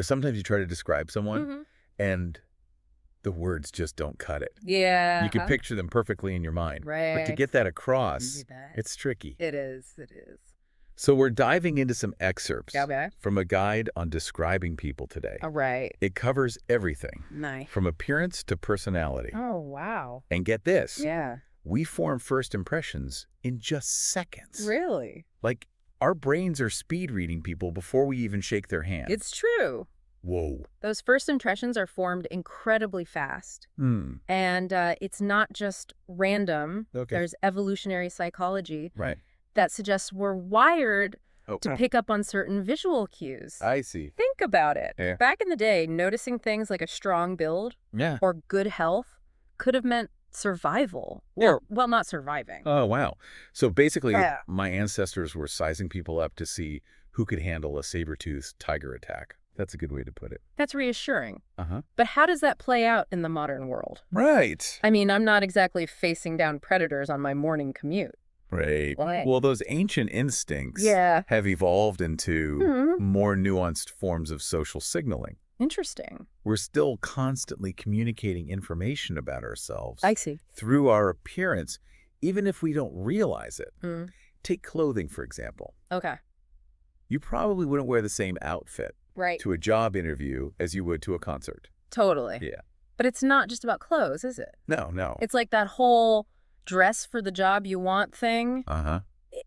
sometimes you try to describe someone Mm-hmm. and the words just don't cut it. Yeah. You can picture them perfectly in your mind. But to Right. get that across, Do that. it's tricky. It is. It is. So we're diving into some excerpts Okay. from a guide on describing people today. All right. It covers everything, Nice. from appearance to personality. Oh, wow. And get this, Yeah. we form first impressions in just seconds. Really? Like, our brains are speed reading people before we even shake their hand. It's true. Whoa. Those first impressions are formed incredibly fast. And it's not just random. Okay. There's evolutionary psychology Right. that suggests we're wired to pick up on certain visual cues. I see. Think about it. Yeah. Back in the day, noticing things like a strong build Yeah. or good health could have meant survival. Yeah. Or, well, not surviving. Oh, wow. So basically, Yeah. my ancestors were sizing people up to see who could handle a saber-toothed tiger attack. That's a good way to put it. That's reassuring. Uh-huh. But how does that play out in the modern world? Right. I mean, I'm not exactly facing down predators on my morning commute. Right. Right. Well, those ancient instincts Yeah. have evolved into Mhm. more nuanced forms of social signaling. Interesting. We're still constantly communicating information about ourselves I see. through our appearance, even if we don't realize it. Mm. Take clothing, for example. Okay. You probably wouldn't wear the same outfit Right. to a job interview as you would to a concert. Totally. Yeah. But it's not just about clothes, is it? No. It's like that whole dress for the job you want thing. Uh-huh.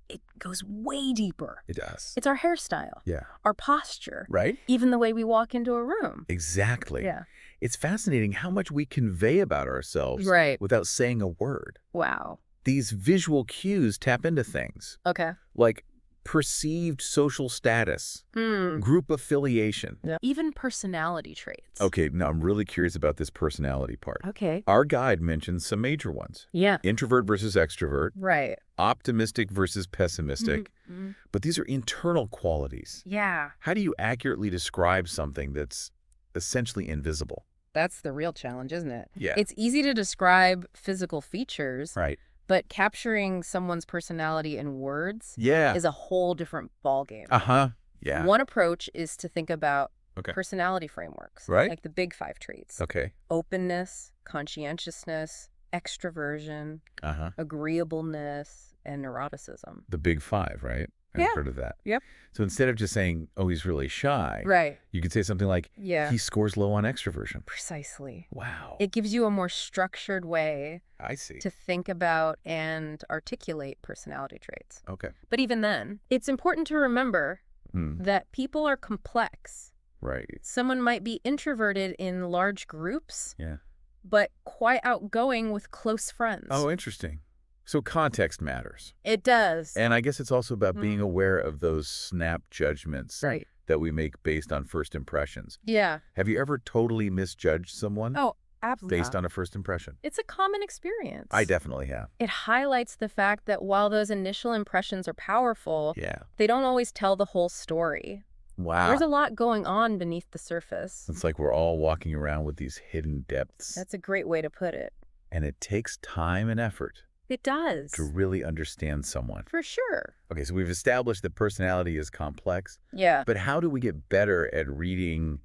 It goes way deeper. It does. It's our hairstyle, Yeah. our posture, Right? even the way we walk into a room. Exactly. Yeah. It's fascinating how much we convey about ourselves Right. without saying a word. Wow. These visual cues tap into things Okay. like perceived social status, Hmm. group affiliation. Yeah. Even personality traits. Okay, now I'm really curious about this personality part. Okay. Our guide mentions some major ones. Yeah. Introvert versus extrovert, Right. optimistic versus pessimistic. Mhm. But these are internal qualities. Yeah. How do you accurately describe something that's essentially invisible? That's the real challenge, isn't it? Yeah. It's easy to describe physical features, Right. but capturing someone's personality in words Yeah. is a whole different ballgame. Uh-huh. Yeah. One approach is to think about Okay. personality frameworks, Right. like the big 5 traits. Okay. Openness, conscientiousness, extroversion, Uh-huh. agreeableness, and neuroticism. The big five, right? I've Yeah. heard of that. Yep. So instead of just saying, oh, he's really shy, Right. you could say something like, Yeah. he scores low on extroversion. Precisely. Wow. It gives you a more structured way I see. to think about and articulate personality traits. Okay. But even then, it's important to remember that people are complex. Right. Someone might be introverted in large groups, Yeah. but quite outgoing with close friends. Oh, interesting. So context matters. It does. And I guess it's also about being aware of those snap judgments Right. that we make based on first impressions. Yeah. Have you ever totally misjudged someone Oh, absolutely. based on a first impression? It's a common experience. I definitely have. It highlights the fact that while those initial impressions are powerful, Yeah. they don't always tell the whole story. Wow. There's a lot going on beneath the surface. It's like we're all walking around with these hidden depths. That's a great way to put it. And it takes time and effort It does. to really understand someone. For sure. Okay, so we've established that personality is complex, Yeah. but how do we get better at reading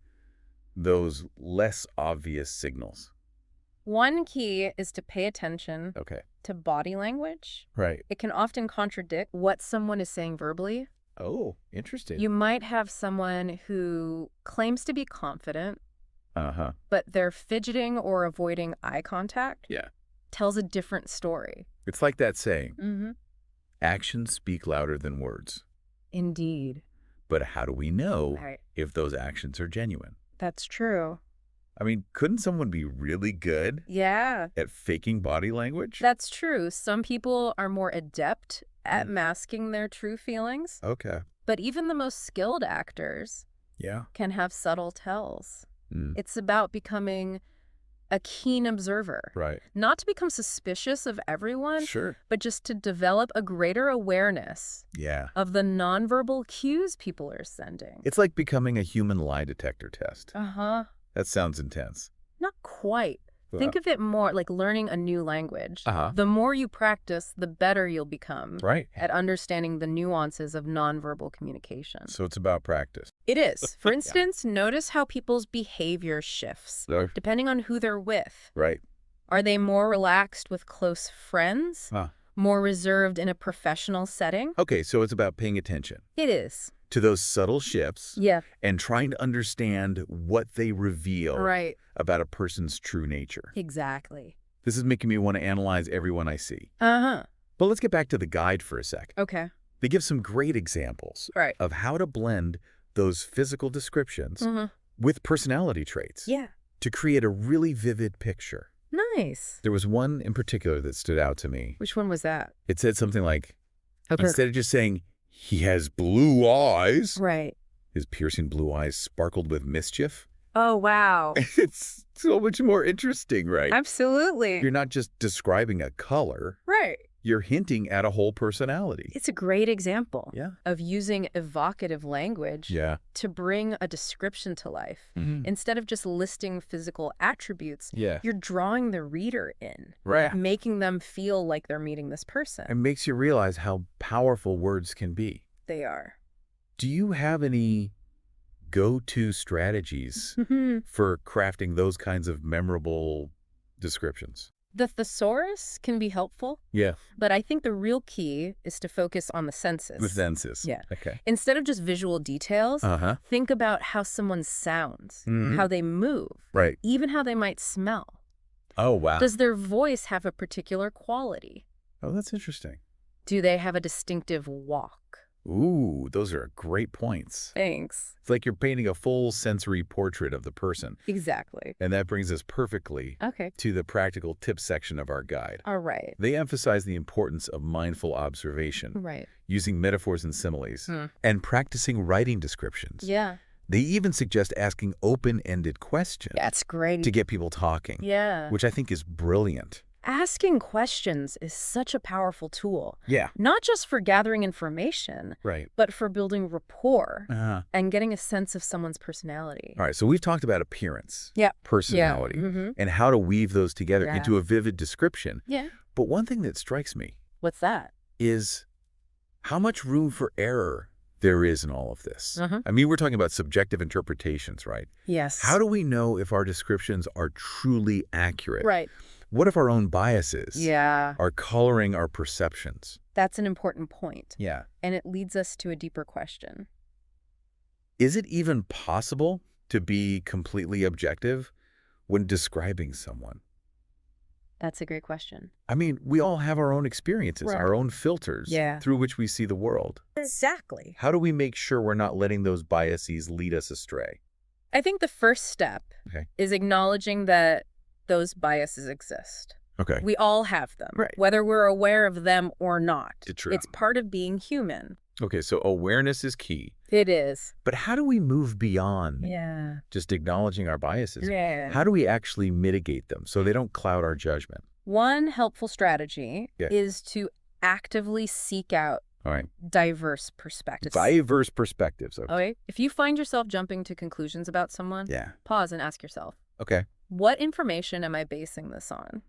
those less obvious signals? One key is to pay attention Okay. to body language. Right. It can often contradict what someone is saying verbally. Oh, interesting. You might have someone who claims to be confident, Uh-huh. but they're fidgeting or avoiding eye contact. Yeah. Tells a different story. It's like that saying, Mm-hmm. actions speak louder than words. Indeed. But how do we know Right. if those actions are genuine? That's true. I mean, couldn't someone be really good Yeah. at faking body language? That's true. Some people are more adept at masking their true feelings, Okay. but even the most skilled actors Yeah. can have subtle tells. Mm. It's about becoming a keen observer. Right. Not to become suspicious of everyone, Sure. but just to develop a greater awareness Yeah. of the nonverbal cues people are sending. It's like becoming a human lie detector test. Uh-huh. That sounds intense. Not quite. Think of it more like learning a new language. The more you practice, the better you'll become at understanding the nuances of nonverbal communication. So it's about practice. It is. For instance, notice how people's behavior shifts depending on who they're with. Right. Are they more relaxed with close friends? More reserved in a professional setting? Okay, so it's about paying attention. It is. To those subtle shifts. Yeah. And trying to understand what they reveal about a person's true nature. Exactly. This is making me want to analyze everyone I see. But let's get back to the guide for a sec. Okay. They give some great examples of how to blend those physical descriptions with personality traits to create a really vivid picture. Nice. There was one in particular that stood out to me. Which one was that? It said something like, instead of just saying, he has blue eyes. Right. His piercing blue eyes sparkled with mischief. Oh, wow. It's so much more interesting, right? Absolutely. You're not just describing a color. Right. You're hinting at a whole personality. It's a great example of using evocative language to bring a description to life. Instead of just listing physical attributes, you're drawing the reader in, making them feel like they're meeting this person. It makes you realize how powerful words can be. They are. Do you have any go-to strategies for crafting those kinds of memorable descriptions? The thesaurus can be helpful. Yeah. But I think the real key is to focus on the senses. The senses. Yeah. Okay. Instead of just visual details, think about how someone sounds, how they move, even how they might smell. Oh, wow. Does their voice have a particular quality? Oh, that's interesting. Do they have a distinctive walk? Ooh, those are great points. Thanks. It's like you're painting a full sensory portrait of the person. Exactly. And that brings us perfectly to the practical tips section of our guide. All right. They emphasize the importance of mindful observation, using metaphors and similes, and practicing writing descriptions. Yeah. They even suggest asking open-ended questions. That's great. To get people talking. Yeah. Which I think is brilliant. Asking questions is such a powerful tool. Yeah. Not just for gathering information, but for building rapport and getting a sense of someone's personality. All right, so we've talked about appearance, personality, Yeah. and how to weave those together into a vivid description. Yeah. But one thing that strikes me What's that? is how much room for error there is in all of this. I mean, we're talking about subjective interpretations, right? Yes. How do we know if our descriptions are truly accurate? Right. What if our own biases Yeah. are coloring our perceptions? That's an important point. Yeah. And it leads us to a deeper question. Is it even possible to be completely objective when describing someone? That's a great question. I mean, we all have our own experiences, our own filters through which we see the world. Exactly. How do we make sure we're not letting those biases lead us astray? I think the first step is acknowledging that those biases exist. Okay. We all have them, whether we're aware of them or not. True. It's part of being human. Okay, so awareness is key. It is. But how do we move beyond just acknowledging our biases? How do we actually mitigate them so they don't cloud our judgment? One helpful strategy is to actively seek out diverse perspectives. Diverse perspectives. Okay. If you find yourself jumping to conclusions about someone, pause and ask yourself, what information am I basing this on?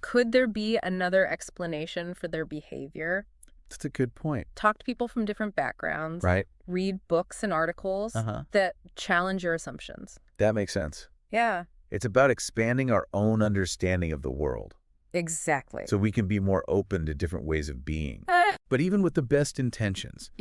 Could there be another explanation for their behavior? That's a good point. Talk to people from different backgrounds. Read books and articles that challenge your assumptions. That makes sense. Yeah. It's about expanding our own understanding of the world. Exactly. So we can be more open to different ways of being. But even with the best intentions,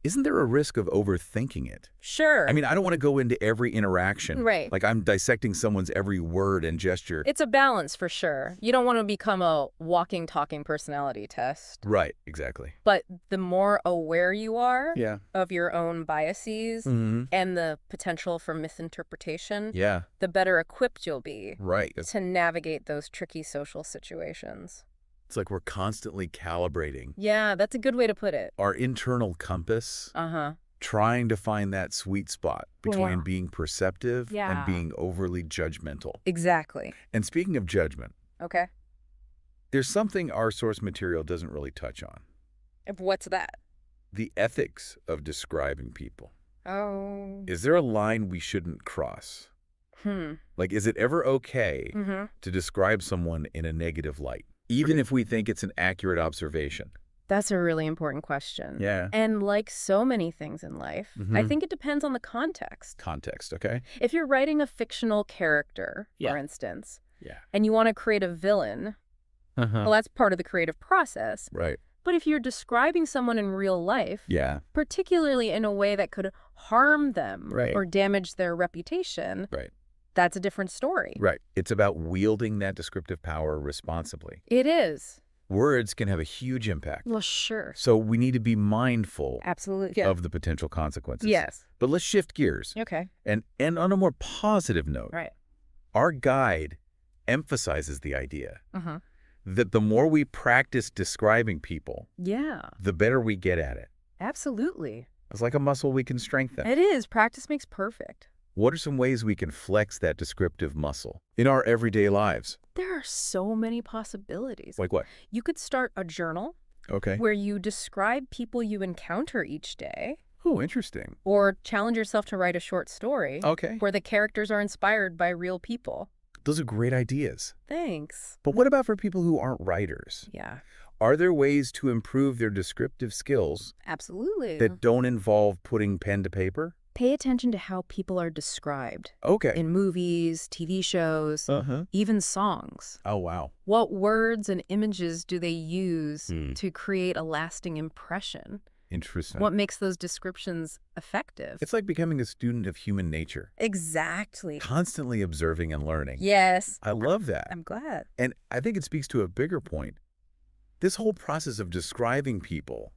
isn't there a risk of overthinking it? Sure. I mean, I don't want to go into every interaction. Like I'm dissecting someone's every word and gesture. It's a balance for sure. You don't want to become a walking, talking personality test. Right, exactly. But the more aware you are of your own biases and the potential for misinterpretation, the better equipped you'll be to navigate those tricky social situations. It's like we're constantly calibrating. Yeah, that's a good way to put it. Our internal compass, trying to find that sweet spot between being perceptive and being overly judgmental. Exactly. And speaking of judgment, there's something our source material doesn't really touch on. What's that? The ethics of describing people. Oh. Is there a line we shouldn't cross? Like, is it ever okay to describe someone in a negative light, even if we think it's an accurate observation? That's a really important question. Yeah. And like so many things in life, I think it depends on the context. Context, okay? If you're writing a fictional character, for instance, and you want to create a villain, well, that's part of the creative process. Right. But if you're describing someone in real life, particularly in a way that could harm them or damage their reputation, that's a different story. Right. It's about wielding that descriptive power responsibly. It is. Words can have a huge impact. Well, sure. So we need to be mindful Absolutely. of the potential consequences. Yes. But let's shift gears. Okay. And on a more positive note, Right. our guide emphasizes the idea that the more we practice describing people, the better we get at it. Absolutely. It's like a muscle we can strengthen. It is. Practice makes perfect. What are some ways we can flex that descriptive muscle in our everyday lives? There are so many possibilities. Like what? You could start a journal where you describe people you encounter each day. Oh, interesting. Or challenge yourself to write a short story where the characters are inspired by real people. Those are great ideas. Thanks. But what about for people who aren't writers? Yeah. Are there ways to improve their descriptive skills Absolutely. that don't involve putting pen to paper? Pay attention to how people are described. Okay. In movies, TV shows, even songs. Oh, wow. What words and images do they use to create a lasting impression? Interesting. What makes those descriptions effective? It's like becoming a student of human nature. Exactly. Constantly observing and learning. Yes. I love that. I'm glad. And I think it speaks to a bigger point. This whole process of describing people,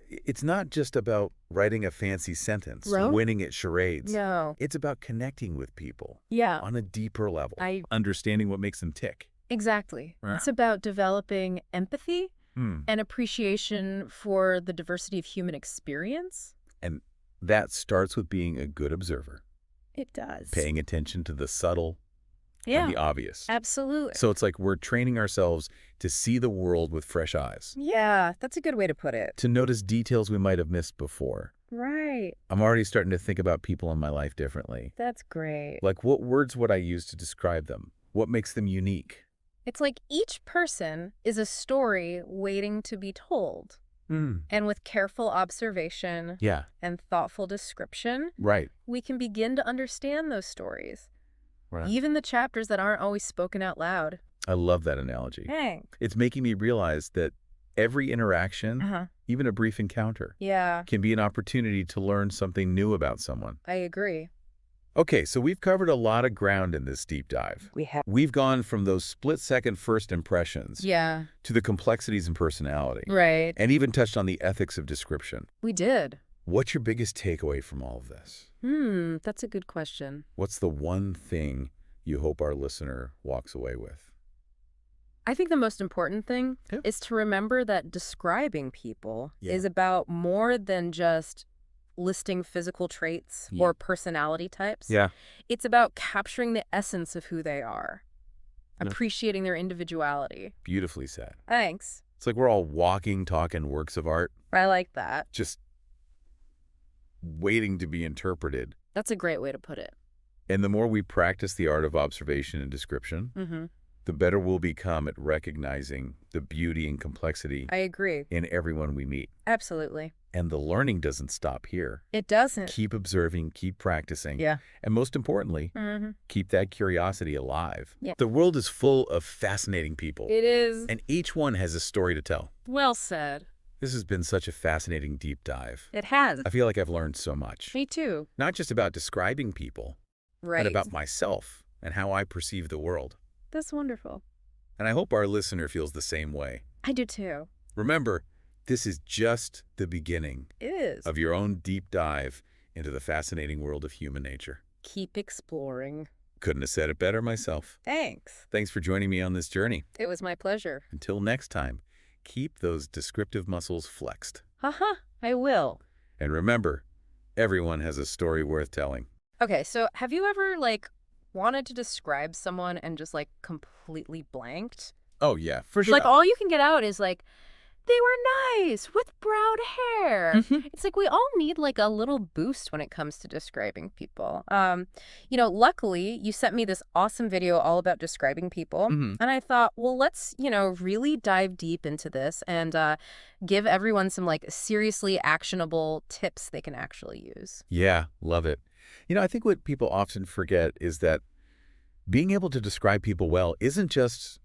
it's not just about writing a fancy sentence, winning at charades. No. It's about connecting with people on a deeper level, understanding what makes them tick. Exactly. It's about developing empathy and appreciation for the diversity of human experience. And that starts with being a good observer. It does. Paying attention to the subtle and the obvious. Absolutely. So it's like we're training ourselves to see the world with fresh eyes. Yeah, that's a good way to put it. To notice details we might have missed before. Right. I'm already starting to think about people in my life differently. That's great. Like, what words would I use to describe them? What makes them unique? It's like each person is a story waiting to be told. And with careful observation and thoughtful description, we can begin to understand those stories. Even the chapters that aren't always spoken out loud. I love that analogy. Thanks. It's making me realize that every interaction, even a brief encounter, can be an opportunity to learn something new about someone. I agree. Okay, so we've covered a lot of ground in this deep dive. We have. We've gone from those split-second first impressions to the complexities in personality. Right. And even touched on the ethics of description. We did. What's your biggest takeaway from all of this? That's a good question. What's the one thing you hope our listener walks away with? I think the most important thing is to remember that describing people is about more than just listing physical traits or personality types. It's about capturing the essence of who they are, appreciating their individuality. Beautifully said. Thanks. It's like we're all walking, talking works of art. I like that. Just waiting to be interpreted. That's a great way to put it. And the more we practice the art of observation and description, the better we'll become at recognizing the beauty and complexity I agree. in everyone we meet. Absolutely. And the learning doesn't stop here. It doesn't. Keep observing, keep practicing. And most importantly, keep that curiosity alive. The world is full of fascinating people. It is. And each one has a story to tell. Well said. This has been such a fascinating deep dive. It has. I feel like I've learned so much. Me too. Not just about describing people, but about myself and how I perceive the world. That's wonderful. And I hope our listener feels the same way. I do too. Remember, this is just the beginning of your own deep dive into the fascinating world of human nature. Keep exploring. Couldn't have said it better myself. Thanks. Thanks for joining me on this journey. It was my pleasure. Until next time, keep those descriptive muscles flexed. I will. And remember, everyone has a story worth telling. Okay, so have you ever, wanted to describe someone and just, completely blanked? Oh, yeah, for sure. All you can get out is, they were nice with brown hair. It's like we all need like a little boost when it comes to describing people. Luckily, you sent me this awesome video all about describing people. And I thought, well, let's, really dive deep into this and give everyone some like seriously actionable tips they can actually use. Yeah, love it. I think what people often forget is that being able to describe people well isn't just,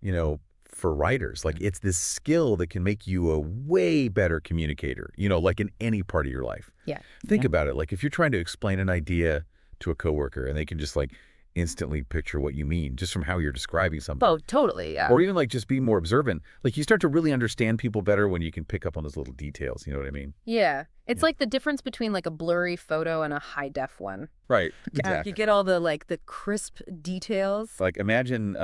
for writers. Like, it's this skill that can make you a way better communicator, like in any part of your life. Yeah. Think about it. Like, if you're trying to explain an idea to a coworker and they can just like instantly picture what you mean just from how you're describing something. Oh, totally, yeah. Or even like just being more observant. Like, you start to really understand people better when you can pick up on those little details. You know what I mean? Yeah. It's like the difference between like a blurry photo and a high-def one. Right. Exactly. You get all the crisp details. Like, imagine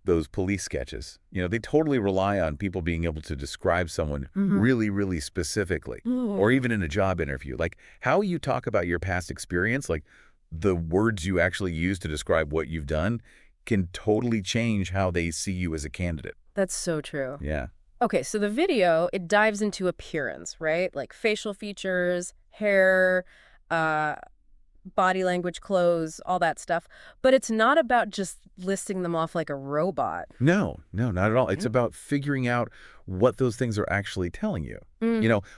those police sketches. They totally rely on people being able to describe someone really, really specifically. Or even in a job interview. Like, how you talk about your past experience, like the words you actually use to describe what you've done can totally change how they see you as a candidate. That's so true. Yeah. Okay, so the video, it dives into appearance, right? Like facial features, hair, body language, clothes, all that stuff. But it's not about just listing them off like a robot. No, not at all. It's about figuring out what those things are actually telling you.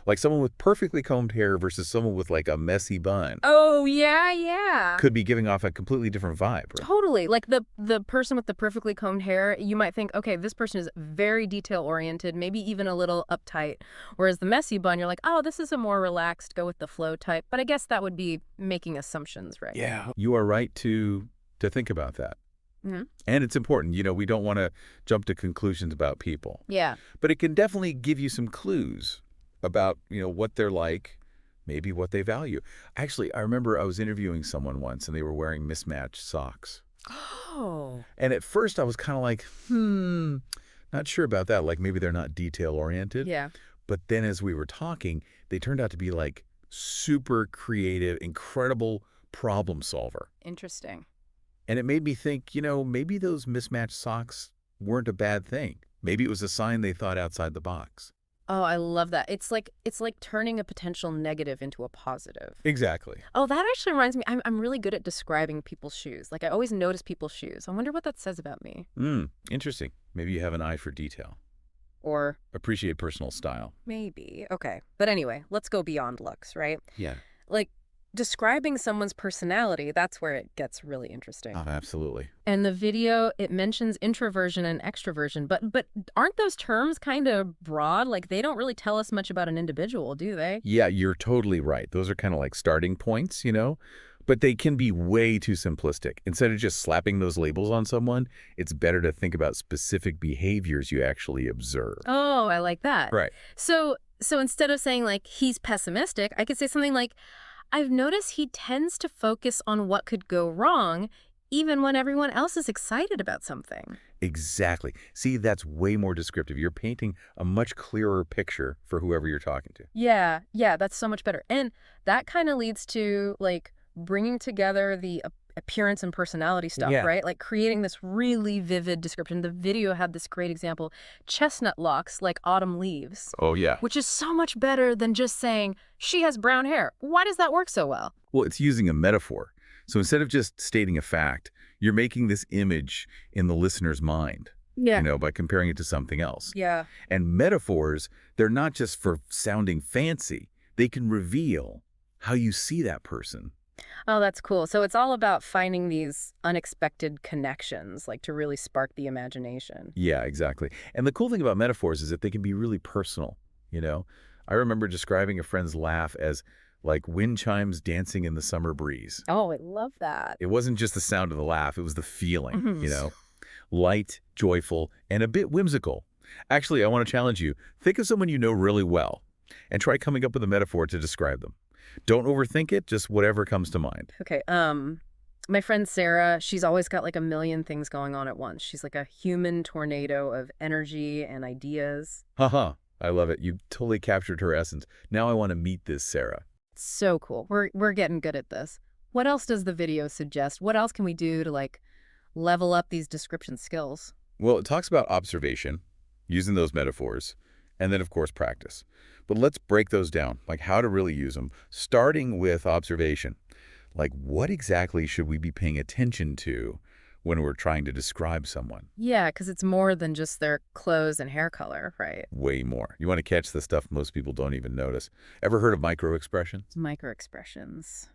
Like someone with perfectly combed hair versus someone with like a messy bun. Oh, yeah. Could be giving off a completely different vibe. Right? Totally. Like the person with the perfectly combed hair, you might think, okay, this person is very detail-oriented, maybe even a little uptight. Whereas the messy bun, you're like, oh, this is a more relaxed, go with the flow type. But I guess that would be making assumptions, right? Yeah. You are right to think about that. And it's important. We don't want to jump to conclusions about people. Yeah. But it can definitely give you some clues about, what they're like, maybe what they value. Actually, I remember I was interviewing someone once and they were wearing mismatched socks. Oh. And at first I was kind of like, not sure about that. Like maybe they're not detail oriented. Yeah. But then as we were talking, they turned out to be like super creative, incredible problem solver. Interesting. And it made me think, maybe those mismatched socks weren't a bad thing. Maybe it was a sign they thought outside the box. Oh, I love that. It's like turning a potential negative into a positive. Exactly. Oh, that actually reminds me. I'm really good at describing people's shoes. Like I always notice people's shoes. I wonder what that says about me. Interesting. Maybe you have an eye for detail. Or appreciate personal style. Maybe. Okay. But anyway, let's go beyond looks, right? Yeah. Like describing someone's personality, that's where it gets really interesting. Oh, absolutely. And the video, it mentions introversion and extroversion, but aren't those terms kind of broad? Like they don't really tell us much about an individual, do they? Yeah, you're totally right. Those are kind of like starting points, but they can be way too simplistic. Instead of just slapping those labels on someone, it's better to think about specific behaviors you actually observe. Oh, I like that. Right. So instead of saying like he's pessimistic, I could say something like, I've noticed he tends to focus on what could go wrong, even when everyone else is excited about something. Exactly. See, that's way more descriptive. You're painting a much clearer picture for whoever you're talking to. Yeah, that's so much better. And that kind of leads to, like, bringing together the appearance and personality stuff, right? Like creating this really vivid description. The video had this great example, chestnut locks like autumn leaves. Oh, yeah. Which is so much better than just saying, she has brown hair. Why does that work so well? Well, it's using a metaphor. So instead of just stating a fact, you're making this image in the listener's mind. Yeah. By comparing it to something else. Yeah. And metaphors, they're not just for sounding fancy. They can reveal how you see that person. Oh, that's cool. So it's all about finding these unexpected connections, like to really spark the imagination. Yeah, exactly. And the cool thing about metaphors is that they can be really personal, I remember describing a friend's laugh as like wind chimes dancing in the summer breeze. Oh, I love that. It wasn't just the sound of the laugh, it was the feeling, light, joyful, and a bit whimsical. Actually, I want to challenge you. Think of someone you know really well and try coming up with a metaphor to describe them. Don't overthink it, just whatever comes to mind. Okay, my friend Sarah, she's always got like a million things going on at once. She's like a human tornado of energy and ideas. Haha, I love it. You totally captured her essence. Now I want to meet this Sarah. So cool. We're getting good at this. What else does the video suggest? What else can we do to like level up these description skills? Well, it talks about observation, using those metaphors, And then, of course, practice. But let's break those down, like how to really use them, starting with observation. Like, what exactly should we be paying attention to when we're trying to describe someone? Yeah, because it's more than just their clothes and hair color, right? Way more. You want to catch the stuff most people don't even notice. Ever heard of micro-expressions? Microexpressions.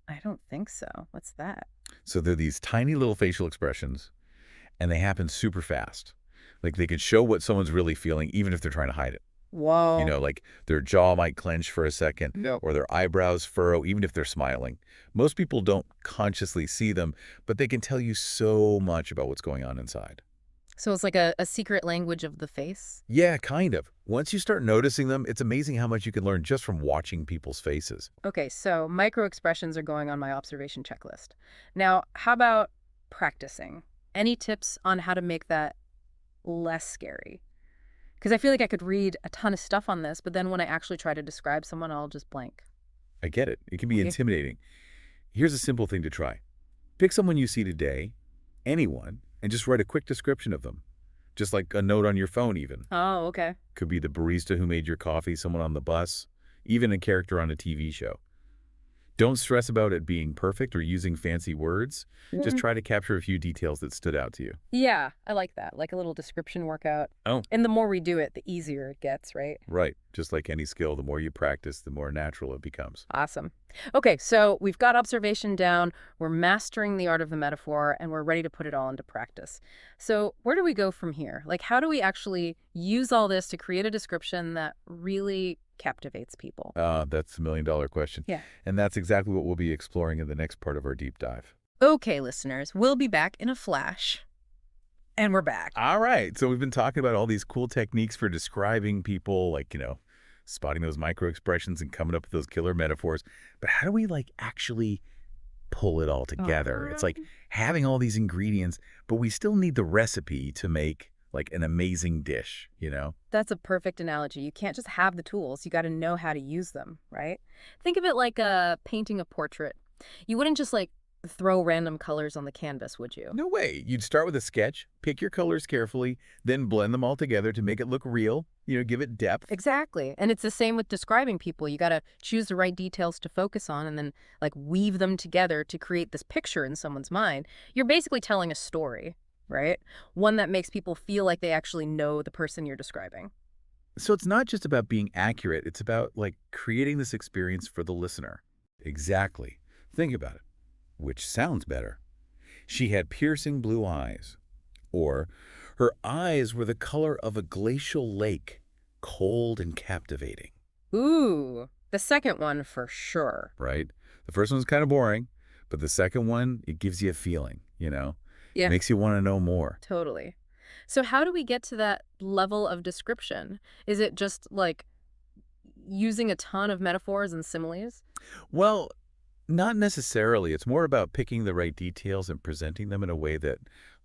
I don't think so. What's that? So they're these tiny little facial expressions, and they happen super fast. Like they can show what someone's really feeling, even if they're trying to hide it. You Whoa. know, like their jaw might clench for a second, Yep. or their eyebrows furrow, even if they're smiling. Most people don't consciously see them, but they can tell you so much about what's going on inside. So it's like a secret language of the face? Yeah, kind of. Once you start noticing them, it's amazing how much you can learn just from watching people's faces. Okay, so microexpressions are going on my observation checklist. Now, how about practicing? Any tips on how to make that less scary? Because I feel like I could read a ton of stuff on this, but then when I actually try to describe someone, I'll just blank. I get it. It can be Okay. intimidating. Here's a simple thing to try. Pick someone you see today, anyone, and just write a quick description of them. Just like a note on your phone even. Oh, okay. Could be the barista who made your coffee, someone on the bus, even a character on a TV show. Don't stress about it being perfect or using fancy words. Just try to capture a few details that stood out to you. Yeah, I like that. Like a little description workout. Oh, And the more we do it, the easier it gets, right? right. Just like any skill, the more you practice, the more natural it becomes. Awesome. Okay, so we've got observation down, we're mastering the art of the metaphor, and we're ready to put it all into practice. So where do we go from here? Like, how do we actually use all this to create a description that really captivates people? That's the million-dollar question. Yeah. And that's exactly what we'll be exploring in the next part of our deep dive. Okay, listeners, we'll be back in a flash. And we're back. All right. So we've been talking about all these cool techniques for describing people, like, spotting those micro expressions and coming up with those killer metaphors. But how do we, like, actually pull it all together? It's like having all these ingredients, but we still need the recipe to make, like, an amazing dish, That's a perfect analogy. You can't just have the tools. You got to know how to use them, right? Think of it like painting a portrait. You wouldn't just like throw random colors on the canvas, would you? No way. You'd start with a sketch, pick your colors carefully, then blend them all together to make it look real, give it depth. Exactly. And it's the same with describing people. You got to choose the right details to focus on and then like weave them together to create this picture in someone's mind. You're basically telling a story, right? One that makes people feel like they actually know the person you're describing. So it's not just about being accurate. It's about, like, creating this experience for the listener. Exactly. Think about it. Which sounds better? She had piercing blue eyes. Or, her eyes were the color of a glacial lake, cold and captivating. Ooh, the second one for sure. Right? The first one's kind of boring, but the second one, it gives you a feeling, Yeah. Makes you want to know more. Totally. So how do we get to that level of description? Is it just like using a ton of metaphors and similes? Well, not necessarily. It's more about picking the right details and presenting them in a way that,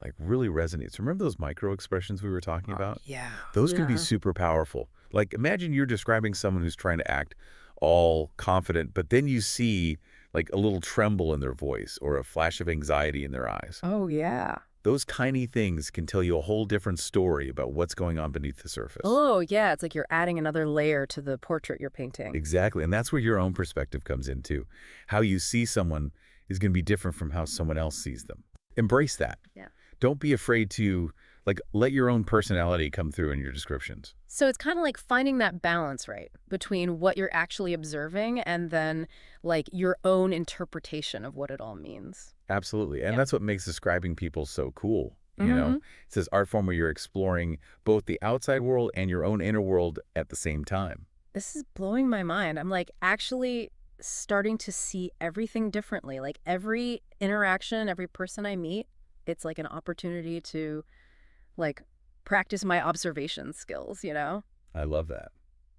like, really resonates. Remember those micro expressions we were talking about? Yeah. Those can be super powerful. Like, imagine you're describing someone who's trying to act all confident, but then you see, like, a little tremble in their voice or a flash of anxiety in their eyes. Oh, yeah. Those tiny things can tell you a whole different story about what's going on beneath the surface. Oh, yeah. It's like you're adding another layer to the portrait you're painting. Exactly. And that's where your own perspective comes in, too. How you see someone is going to be different from how someone else sees them. Embrace that. Yeah. Don't be afraid to, like, let your own personality come through in your descriptions. So it's kind of like finding that balance, right, between what you're actually observing and then, like, your own interpretation of what it all means. Absolutely. And Yep. that's what makes describing people so cool. Mhm. It's this art form where you're exploring both the outside world and your own inner world at the same time. This is blowing my mind. I'm, like, actually starting to see everything differently. Like, every interaction, every person I meet, it's like an opportunity to, like, practice my observation skills, I love that.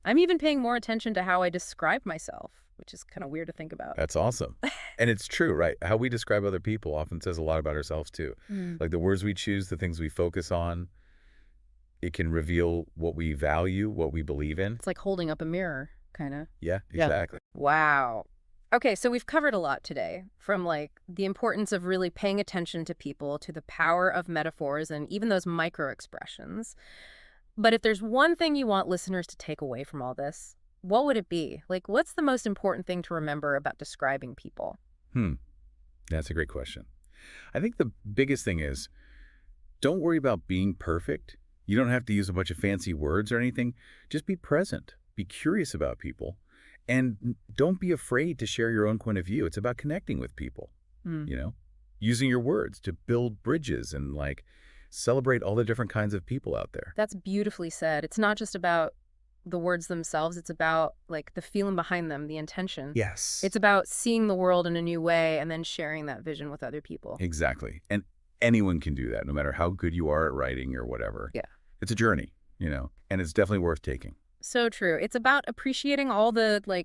I'm even paying more attention to how I describe myself, which is kind of weird to think about. That's awesome. And it's true, right? How we describe other people often says a lot about ourselves, too. Mm. Like the words we choose, the things we focus on, it can reveal what we value, what we believe in. It's like holding up a mirror, kind of. Yeah, Yeah. exactly. Wow. Okay, so we've covered a lot today, from like the importance of really paying attention to people to the power of metaphors and even those micro expressions. But if there's one thing you want listeners to take away from all this, what would it be? Like, what's the most important thing to remember about describing people? That's a great question. I think the biggest thing is, don't worry about being perfect. You don't have to use a bunch of fancy words or anything. Just be present. Be curious about people. And don't be afraid to share your own point of view. It's about connecting with people, using your words to build bridges and, celebrate all the different kinds of people out there. That's beautifully said. It's not just about the words themselves. It's about, the feeling behind them, the intention. Yes. It's about seeing the world in a new way and then sharing that vision with other people. Exactly. And anyone can do that, no matter how good you are at writing or whatever. Yeah. It's a journey, and it's definitely worth taking. So true. It's about appreciating all the,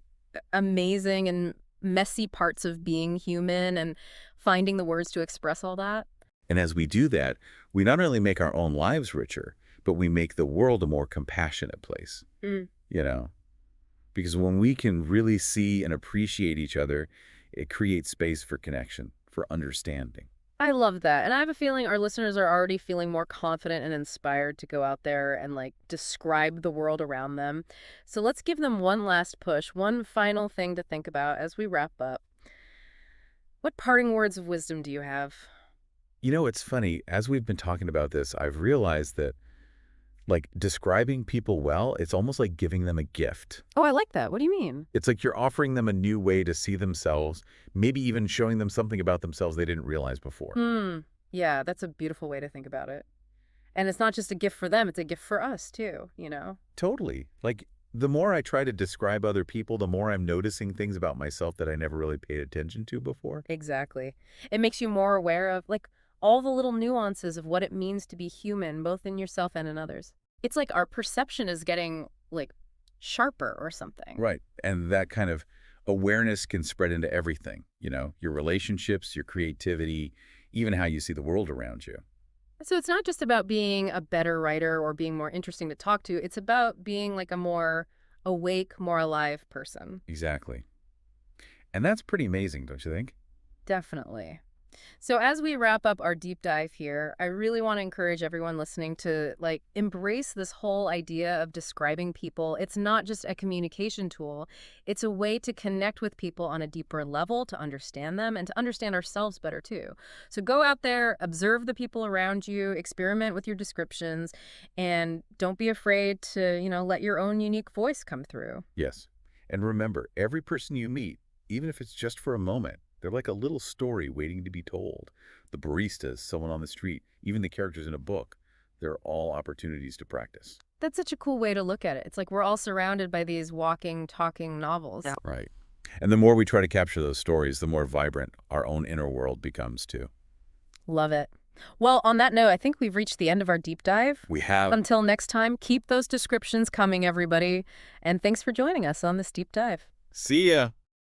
amazing and messy parts of being human and finding the words to express all that. And as we do that, we not only make our own lives richer, but we make the world a more compassionate place, Because when we can really see and appreciate each other, it creates space for connection, for understanding. I love that. And I have a feeling our listeners are already feeling more confident and inspired to go out there and describe the world around them. So let's give them one last push, one final thing to think about as we wrap up. What parting words of wisdom do you have? It's funny. As we've been talking about this, I've realized that describing people well, it's almost like giving them a gift. Oh, I like that. What do you mean? It's like you're offering them a new way to see themselves, maybe even showing them something about themselves they didn't realize before. Yeah, that's a beautiful way to think about it. And it's not just a gift for them, it's a gift for us too, Totally. The more I try to describe other people, the more I'm noticing things about myself that I never really paid attention to before. Exactly. It makes you more aware of all the little nuances of what it means to be human, both in yourself and in others. It's like our perception is getting sharper or something. Right. And that kind of awareness can spread into everything, your relationships, your creativity, even how you see the world around you. So it's not just about being a better writer or being more interesting to talk to. It's about being a more awake, more alive person. Exactly. And that's pretty amazing, don't you think? Definitely. So as we wrap up our deep dive here, I really want to encourage everyone listening to embrace this whole idea of describing people. It's not just a communication tool. It's a way to connect with people on a deeper level, to understand them and to understand ourselves better too. So go out there, observe the people around you, experiment with your descriptions, and don't be afraid to, let your own unique voice come through. Yes. And remember, every person you meet, even if it's just for a moment, they're like a little story waiting to be told. The baristas, someone on the street, even the characters in a book, they're all opportunities to practice. That's such a cool way to look at it. It's like we're all surrounded by these walking, talking novels. Yeah. Right. And the more we try to capture those stories, the more vibrant our own inner world becomes too. Love it. Well, on that note, I think we've reached the end of our deep dive. We have. Until next time, keep those descriptions coming, everybody. And thanks for joining us on this deep dive. See ya.